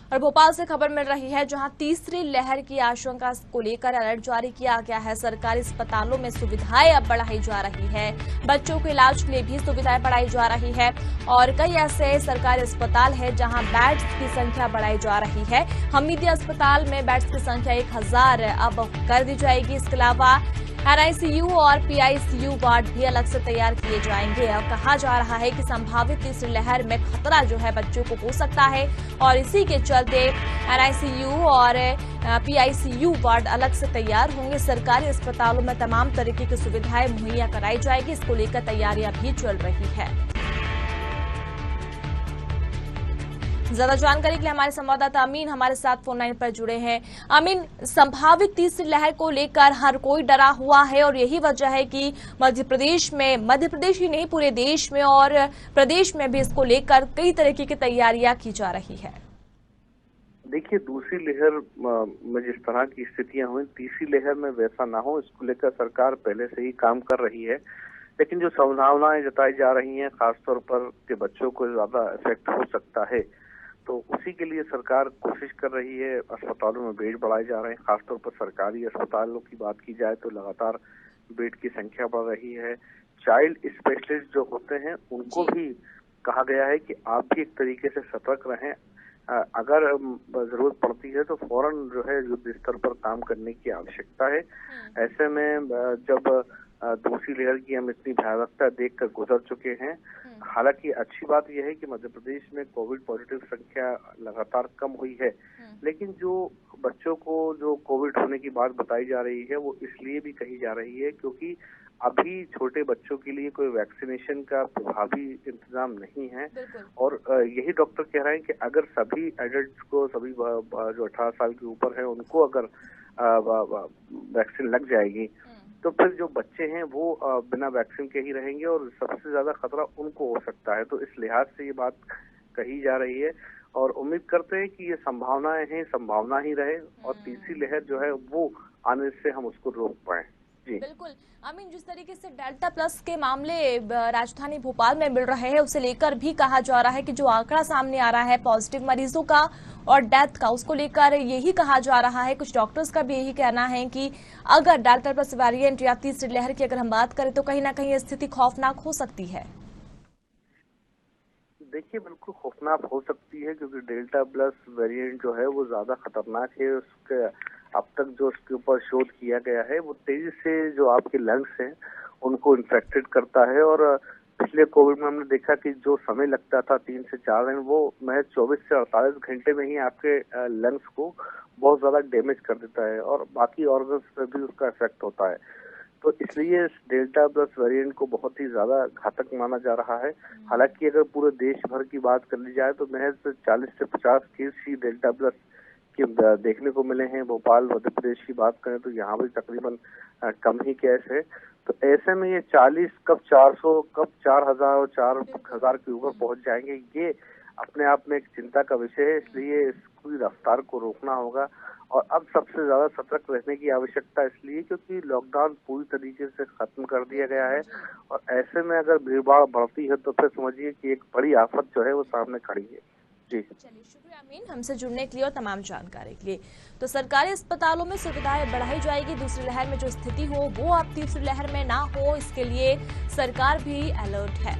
और भोपाल से खबर मिल रही है जहां तीसरी लहर की आशंका को लेकर अलर्ट जारी किया गया है। सरकारी अस्पतालों में सुविधाएं अब बढ़ाई जा रही है, बच्चों के इलाज के लिए भी सुविधाएं बढ़ाई जा रही है और कई ऐसे सरकारी अस्पताल है जहां बेड्स की संख्या बढ़ाई जा रही है। हमीदिया अस्पताल में बेड्स की संख्या 1000 अब कर दी जाएगी। इसके अलावा NICU और PICU वार्ड भी अलग से तैयार किए जाएंगे और कहा जा रहा है कि संभावित तीसरी लहर में खतरा जो है बच्चों को हो सकता है और इसी के चलते NICU और PICU वार्ड अलग से तैयार होंगे। सरकारी अस्पतालों में तमाम तरीके की सुविधाएं मुहैया कराई जाएगी। इसको लेकर तैयारियां भी चल रही है। ज्यादा जानकारी के लिए हमारे संवाददाता अमीन हमारे साथ फोन लाइन पर जुड़े हैं। अमीन, संभावित तीसरी लहर को लेकर हर कोई डरा हुआ है और यही वजह है कि मध्य प्रदेश ही नहीं पूरे देश में और प्रदेश में भी इसको लेकर कई तरीके की तैयारियां की जा रही है। देखिए, दूसरी लहर में जिस तरह की स्थितियां हुई, तीसरी लहर में वैसा ना हो, इसको लेकर सरकार पहले से ही काम कर रही है। लेकिन जो संभावनाएं जताई जा रही हैं, खासतौर पर कि बच्चों को ज्यादा इफेक्ट हो सकता है, तो उसी के लिए सरकार कोशिश कर रही है। अस्पतालों में बेड बढ़ाए जा रहे हैं। खासतौर पर सरकारी अस्पतालों की बात की जाए तो लगातार बेड की संख्या बढ़ रही है। चाइल्ड स्पेशलिस्ट जो होते हैं उनको भी कहा गया है कि आप भी एक तरीके से सतर्क रहें। अगर जरूरत पड़ती है तो फौरन जो है युद्ध स्तर पर काम करने की आवश्यकता है। ऐसे में जब दूसरी लहर की हम इतनी भयावहता देखकर गुजर चुके हैं, हालांकि अच्छी बात यह है कि मध्य प्रदेश में कोविड पॉजिटिव संख्या लगातार कम हुई है, लेकिन जो बच्चों को जो कोविड होने की बात बताई जा रही है वो इसलिए भी कही जा रही है क्योंकि अभी छोटे बच्चों के लिए कोई वैक्सीनेशन का प्रभावी इंतजाम नहीं है। और यही डॉक्टर कह रहे हैं कि अगर सभी एडल्ट्स को, सभी जो 18 साल के ऊपर है उनको अगर वैक्सीन लग जाएगी तो फिर जो बच्चे हैं वो बिना वैक्सीन के ही रहेंगे और सबसे ज्यादा खतरा उनको हो सकता है। तो इस लिहाज से ये बात कही जा रही है और उम्मीद करते हैं कि ये संभावनाएं हैं, संभावना ही रहे और तीसरी लहर जो है वो आने से हम उसको रोक पाए। जी बिल्कुल अमीन, जिस तरीके से डेल्टा प्लस के मामले राजधानी भोपाल में मिल रहे हैं उसे लेकर भी कहा जा रहा है कि जो आंकड़ा सामने आ रहा है पॉजिटिव मरीजों का और डेथ का, उसको लेकर यही कहा जा रहा है। कुछ डॉक्टर्स का भी यही कहना है कि अगर डेल्टा प्लस वेरिएंट या तीसरी लहर की अगर हम बात करें तो कहीं ना कहीं स्थिति खौफनाक हो सकती है। देखिए, बिल्कुल खौफनाक हो सकती है क्योंकि डेल्टा प्लस वेरिएंट जो है वो ज्यादा खतरनाक है। उसके अब तक जो उसके ऊपर शोध किया गया है वो तेजी से जो आपके लंग्स हैं उनको इन्फेक्टेड करता है और पिछले कोविड में हमने देखा कि जो समय लगता था 3 से 4 दिन, वो महज 24 से 48 घंटे में ही आपके लंग्स को बहुत ज्यादा डैमेज कर देता है और बाकी ऑर्गन्स पर भी उसका इफेक्ट होता है। तो इसलिए इस डेल्टा प्लस वेरिएंट को बहुत ही ज्यादा घातक माना जा रहा है। हालांकि अगर पूरे देश भर की बात कर ली जाए तो महज 40 से 50 केस ही डेल्टा प्लस के देखने को मिले हैं। भोपाल मध्य प्रदेश की बात करें तो यहाँ भी तकरीबन कम ही केस है। तो ऐसे में ये 40 कब 400 कब 4000 और 4000 के ऊपर पहुंच जाएंगे, ये अपने आप में एक चिंता का विषय है। इसलिए इसकी रफ्तार को रोकना होगा और अब सबसे ज्यादा सतर्क रहने की आवश्यकता इसलिए क्योंकि लॉकडाउन पूरी तरीके से खत्म कर दिया गया है और ऐसे में अगर भीड़भाड़ बढ़ती है तो फिर समझिए कि एक बड़ी आफत जो है वो सामने खड़ी है। जी चलिए, शुक्रिया अमीन हमसे जुड़ने के लिए और तमाम जानकारी के लिए। तो सरकारी अस्पतालों में सुविधाएं बढ़ाई जाएगी। दूसरी लहर में जो स्थिति हो वो अब तीसरी लहर में ना हो, इसके लिए सरकार भी अलर्ट है।